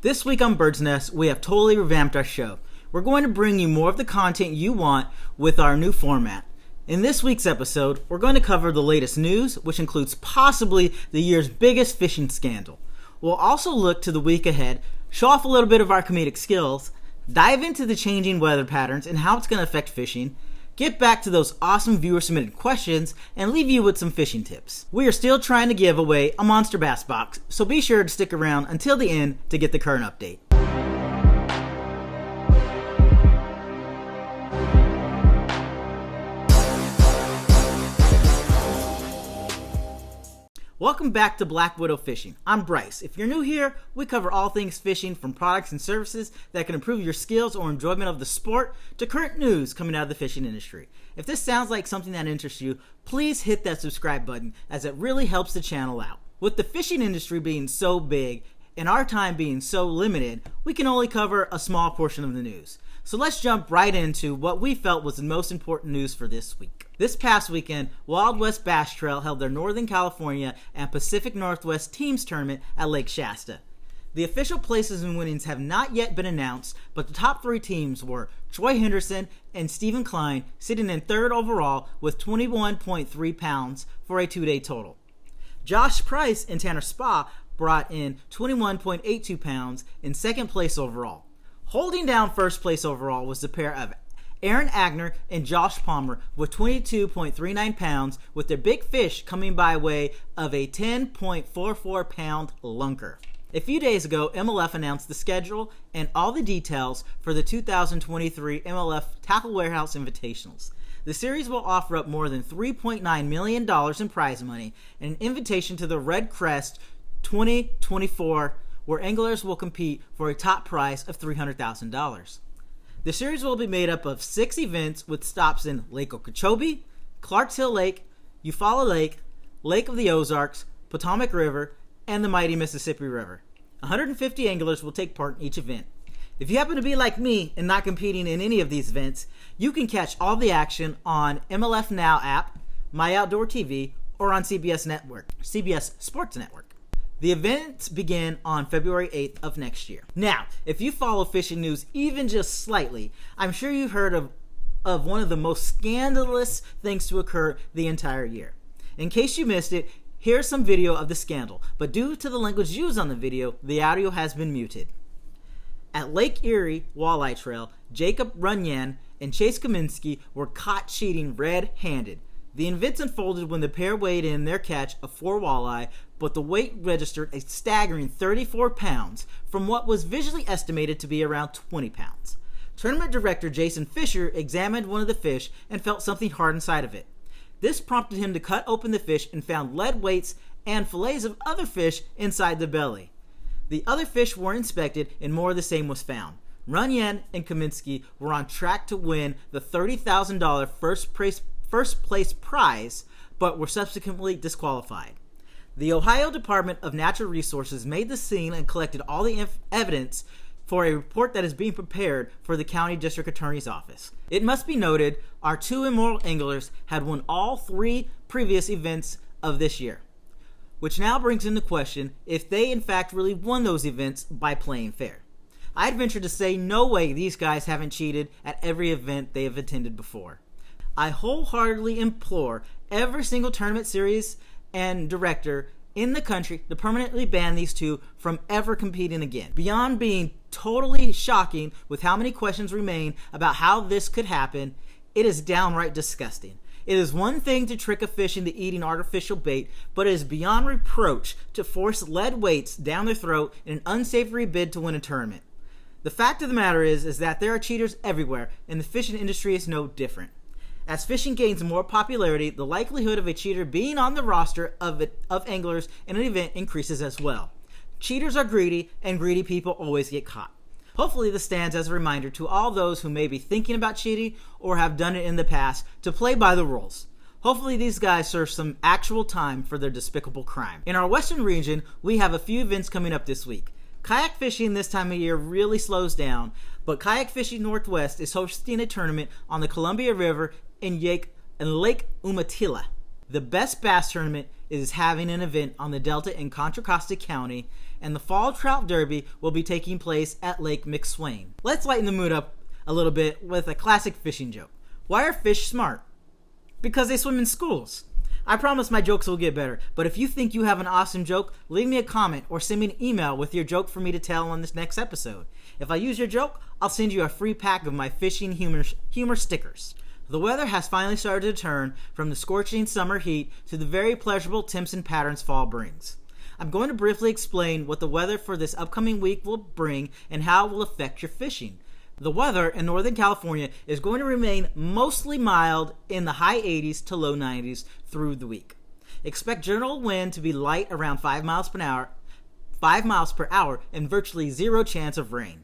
This week on Bird's Nest, we have totally revamped our show. We're going to bring you more of the content you want with our new format. In this week's episode, we're going to cover the latest news, which includes possibly the year's biggest fishing scandal. We'll also look to the week ahead, show off a little bit of our comedic skills, dive into the changing weather patterns and how it's going to affect fishing, get back to those awesome viewer-submitted questions, and leave you with some fishing tips. We are still trying to give away a Monster Bass box, so be sure to stick around until the end to get the current update. Welcome back to Black Widow Fishing. I'm Bryce. If you're new here, we cover all things fishing, from products and services that can improve your skills or enjoyment of the sport to current news coming out of the fishing industry. If this sounds like something that interests you, please hit that subscribe button, as it really helps the channel out. With the fishing industry being so big and our time being so limited, we can only cover a small portion of the news. So let's jump right into what we felt was the most important news for this week. This past weekend, Wild West Bass Trail held their Northern California and Pacific Northwest Teams Tournament at Lake Shasta. The official places and winnings have not yet been announced, but the top three teams were Troy Henderson and Stephen Klein, sitting in third overall with 21.3 pounds for a 2-day total. Josh Price and Tanner Spa brought in 21.82 pounds in second place overall. Holding down first place overall was the pair of Aaron Agner and Josh Palmer with 22.39 pounds, with their big fish coming by way of a 10.44 pound lunker. A few days ago, MLF announced the schedule and all the details for the 2023 MLF Tackle Warehouse Invitationals. The series will offer up more than $3.9 million in prize money and an invitation to the Red Crest 2024, where anglers will compete for a top prize of $300,000. The series will be made up of 6 events with stops in Lake Okeechobee, Clarks Hill Lake, Eufaula Lake, Lake of the Ozarks, Potomac River, and the mighty Mississippi River. 150 anglers will take part in each event. If you happen to be like me and not competing in any of these events, you can catch all the action on MLF Now app, My Outdoor TV, or on CBS Sports Network. The events begin on February 8th of next year. Now, if you follow fishing news even just slightly, I'm sure you've heard of one of the most scandalous things to occur the entire year. In case you missed it, here's some video of the scandal, but due to the language used on the video, the audio has been muted. At Lake Erie Walleye Trail, Jacob Runyan and Chase Kaminsky were caught cheating red-handed. The events unfolded when the pair weighed in their catch of 4 walleye, but the weight registered a staggering 34 pounds from what was visually estimated to be around 20 pounds. Tournament director Jason Fisher examined one of the fish and felt something hard inside of it. This prompted him to cut open the fish and found lead weights and fillets of other fish inside the belly. The other fish were inspected and more of the same was found. Runyan and Kaminsky were on track to win the $30,000 first place prize, but were subsequently disqualified. The Ohio Department of Natural Resources made the scene and collected all the evidence for a report that is being prepared for the County District Attorney's Office. It must be noted, our 2 immoral anglers had won all 3 previous events of this year, which now brings into question if they in fact really won those events by playing fair. I'd venture to say no way these guys haven't cheated at every event they have attended before. I wholeheartedly implore every single tournament series and director in the country to permanently ban these two from ever competing again. Beyond being totally shocking with how many questions remain about how this could happen, it is downright disgusting. It is one thing to trick a fish into eating artificial bait, but it is beyond reproach to force lead weights down their throat in an unsavory bid to win a tournament. The fact of the matter is that there are cheaters everywhere, and the fishing industry is no different. As fishing gains more popularity, the likelihood of a cheater being on the roster of anglers in an event increases as well. Cheaters are greedy, and greedy people always get caught. Hopefully this stands as a reminder to all those who may be thinking about cheating or have done it in the past to play by the rules. Hopefully these guys serve some actual time for their despicable crime. In our western region, we have a few events coming up this week. Kayak fishing this time of year really slows down, but Kayak Fishing Northwest is hosting a tournament on the Columbia River in Lake Umatilla. The Best Bass Tournament is having an event on the Delta in Contra Costa County, and the Fall Trout Derby will be taking place at Lake McSwain. Let's lighten the mood up a little bit with a classic fishing joke. Why are fish smart? Because they swim in schools. I promise my jokes will get better, but if you think you have an awesome joke, leave me a comment or send me an email with your joke for me to tell on this next episode. If I use your joke, I'll send you a free pack of my fishing humor stickers. The weather has finally started to turn from the scorching summer heat to the very pleasurable temps and patterns fall brings. I'm going to briefly explain what the weather for this upcoming week will bring and how it will affect your fishing. The weather in Northern California is going to remain mostly mild in the high 80s to low 90s through the week. Expect general wind to be light around 5 miles per hour and virtually zero chance of rain.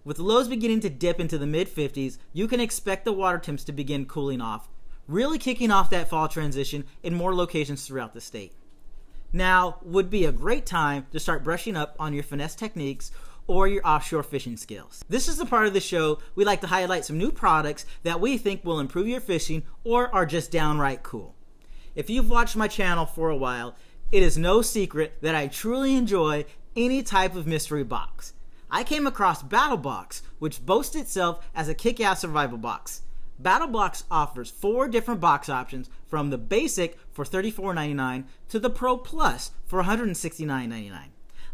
With the lows beginning to dip into the mid 50s, you can expect the water temps to begin cooling off, really kicking off that fall transition in more locations throughout the state. Now would be a great time to start brushing up on your finesse techniques or your offshore fishing skills. This is the part of the show we like to highlight some new products that we think will improve your fishing or are just downright cool. If you've watched my channel for a while, it is no secret that I truly enjoy any type of mystery box. I came across BattleBox, which boasts itself as a kick-ass survival box. BattleBox offers 4 different box options, from the basic for $34.99 to the Pro Plus for $169.99.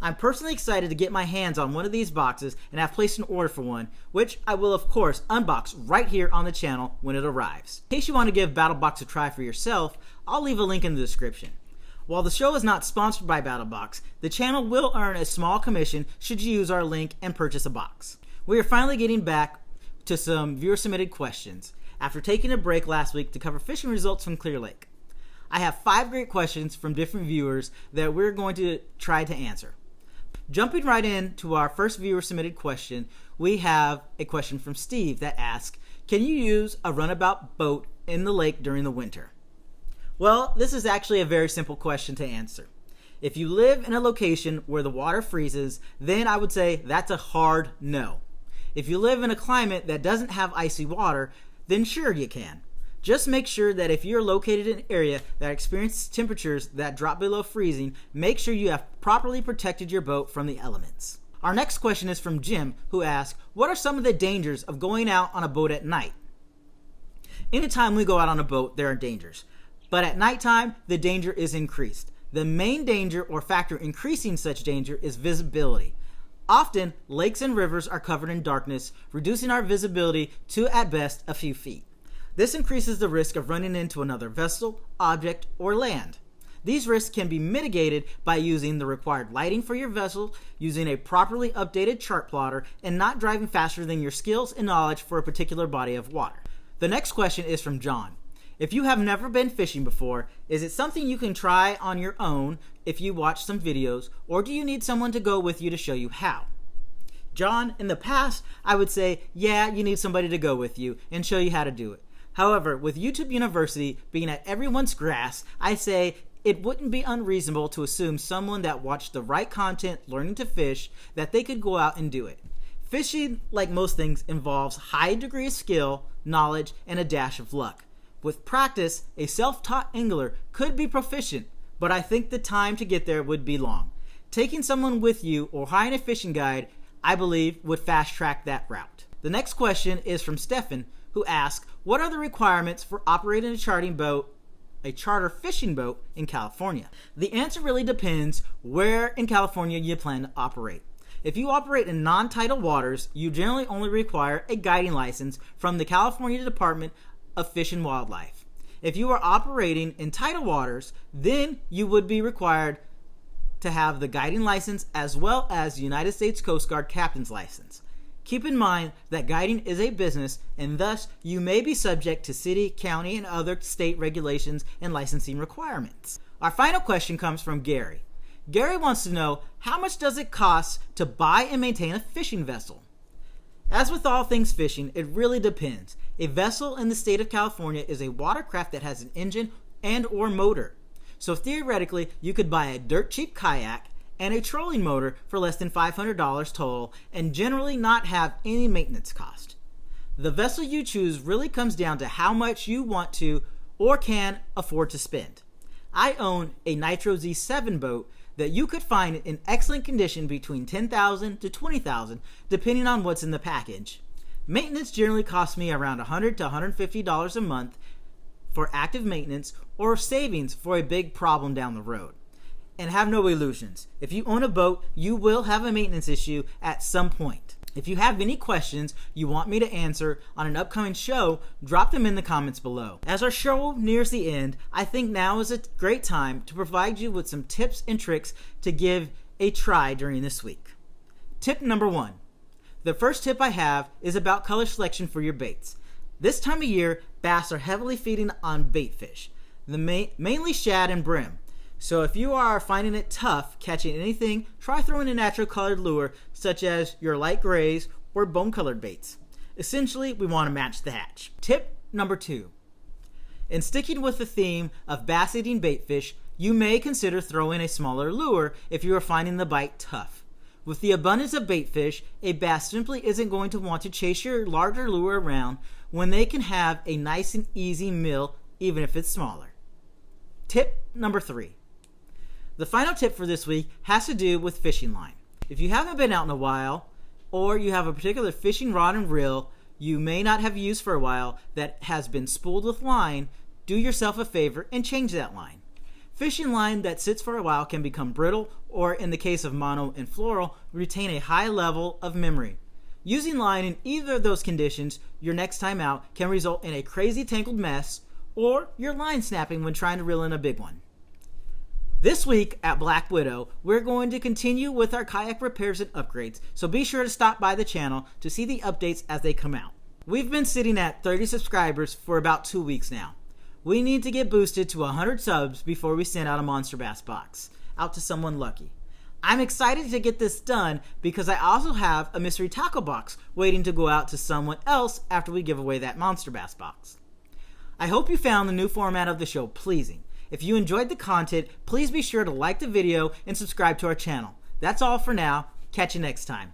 I'm personally excited to get my hands on one of these boxes and have placed an order for one, which I will of course unbox right here on the channel when it arrives. In case you want to give BattleBox a try for yourself, I'll leave a link in the description. While the show is not sponsored by BattleBox, the channel will earn a small commission should you use our link and purchase a box. We are finally getting back to some viewer-submitted questions after taking a break last week to cover fishing results from Clear Lake. I have 5 great questions from different viewers that we're going to try to answer. Jumping right into our first viewer-submitted question, we have a question from Steve that asks, can you use a Runabout boat in the lake during the winter? Well, this is actually a very simple question to answer. If you live in a location where the water freezes, then I would say that's a hard no. If you live in a climate that doesn't have icy water, then sure you can. Just make sure that if you're located in an area that experiences temperatures that drop below freezing, make sure you have properly protected your boat from the elements. Our next question is from Jim, who asks, what are some of the dangers of going out on a boat at night? Anytime we go out on a boat, there are dangers. But at nighttime, the danger is increased. The main danger or factor increasing such danger is visibility. Often, lakes and rivers are covered in darkness, reducing our visibility to, at best, a few feet. This increases the risk of running into another vessel, object, or land. These risks can be mitigated by using the required lighting for your vessel, using a properly updated chart plotter, and not driving faster than your skills and knowledge for a particular body of water. The next question is from John. If you have never been fishing before, is it something you can try on your own if you watch some videos, or do you need someone to go with you to show you how? John, in the past, I would say, yeah, you need somebody to go with you and show you how to do it. However, with YouTube University being at everyone's grasp, I say it wouldn't be unreasonable to assume someone that watched the right content learning to fish, that they could go out and do it. Fishing, like most things, involves high degree of skill, knowledge, and a dash of luck. With practice, a self-taught angler could be proficient, but I think the time to get there would be long. Taking someone with you or hiring a fishing guide, I believe, would fast-track that route. The next question is from Stefan, who asks, what are the requirements for operating a charter fishing boat in California? The answer really depends where in California you plan to operate. If you operate in non-tidal waters, you generally only require a guiding license from the California Department of Fish and Wildlife. If you are operating in tidal waters, then you would be required to have the guiding license as well as the United States Coast Guard captain's license. Keep in mind that guiding is a business, and thus you may be subject to city, county, and other state regulations and licensing requirements. Our final question comes from Gary. Gary wants to know, how much does it cost to buy and maintain a fishing vessel? As with all things fishing, it really depends. A vessel in the state of California is a watercraft that has an engine and or motor. So theoretically, you could buy a dirt cheap kayak and a trolling motor for less than $500 total and generally not have any maintenance cost. The vessel you choose really comes down to how much you want to or can afford to spend. I own a Nitro Z7 boat that you could find in excellent condition between $10,000 to $20,000 depending on what's in the package. Maintenance generally costs me around $100 to $150 a month for active maintenance or savings for a big problem down the road. And have no illusions. If you own a boat, you will have a maintenance issue at some point. If you have any questions you want me to answer on an upcoming show, drop them in the comments below. As our show nears the end, I think now is a great time to provide you with some tips and tricks to give a try during this week. Tip number 1. The first tip I have is about color selection for your baits. This time of year, bass are heavily feeding on bait fish, mainly shad and brim. So if you are finding it tough catching anything, try throwing a natural colored lure such as your light grays or bone colored baits. Essentially, we want to match the hatch. Tip number 2. In sticking with the theme of bass eating bait fish, you may consider throwing a smaller lure if you are finding the bite tough. With the abundance of bait fish, a bass simply isn't going to want to chase your larger lure around when they can have a nice and easy meal even if it's smaller. Tip number 3. The final tip for this week has to do with fishing line. If you haven't been out in a while, or you have a particular fishing rod and reel you may not have used for a while that has been spooled with line, do yourself a favor and change that line. Fishing line that sits for a while can become brittle or, in the case of mono and floral, retain a high level of memory. Using line in either of those conditions your next time out can result in a crazy tangled mess or your line snapping when trying to reel in a big one. This week at Black Widow, we're going to continue with our kayak repairs and upgrades, so be sure to stop by the channel to see the updates as they come out. We've been sitting at 30 subscribers for about 2 weeks now. We need to get boosted to 100 subs before we send out a Monster Bass box out to someone lucky. I'm excited to get this done because I also have a mystery tackle box waiting to go out to someone else after we give away that Monster Bass box. I hope you found the new format of the show pleasing. If you enjoyed the content, please be sure to like the video and subscribe to our channel. That's all for now. Catch you next time.